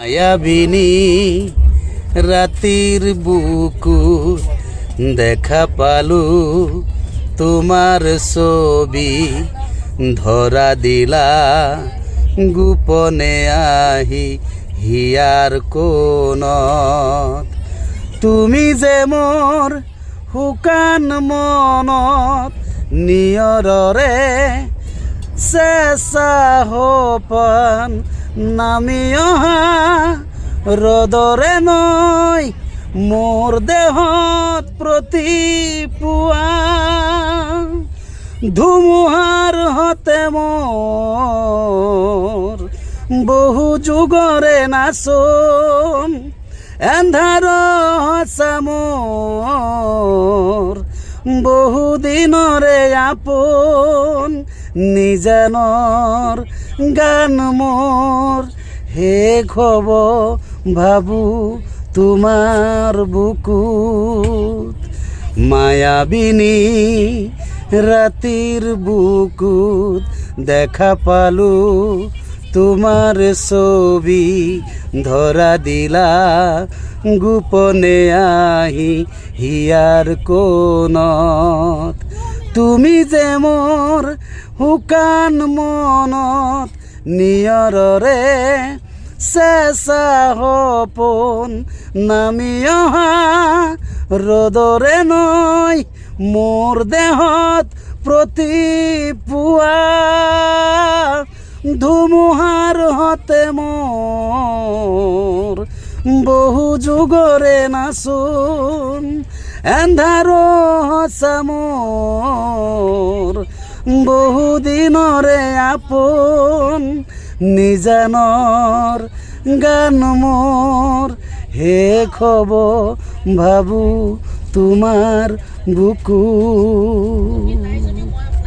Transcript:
মায়াবিনী রাতির বুকু দেখা পালু তোমার ছবি ধরা দিলা গোপনে আহি হিয়ার কোনত তুমি যে মোর শুকান মনত নিয়ৰৰে চেঁচা সপোন নামি অহা ৰ'দৰে নৈ মোৰ দেহত প্ৰতিপুৱা ধুমুহাৰ হতে মোৰ বহু যুগৰে নাচোন এন্ধাৰ সঁচা মোৰ বহু দিনৰে আপোন নিজানৰ গান মোৰ শেষ হ'ব ভাবো তোমাৰ বুকুত মায়াবিনী ৰাতিৰ বুকুত দেখা পালো তোমার ছবি ধরা দিলা গোপনে আহি হিয়ার কোনত তুমি যে মোর শুকান মনত নিয়ৰৰে চেঁচা সপোন নামি অহা ৰ'দৰে নৈ মোৰ দেহত প্ৰতিপুৱা ধুমুহাৰ হতে মোৰ বহু যুগৰে নাচোন এন্ধাৰ সঁচা মোৰ বহু দিনৰে আপোন নিজানৰ গান মোৰ শেষ হ'ব ভাবো তোমাৰ বুকুত।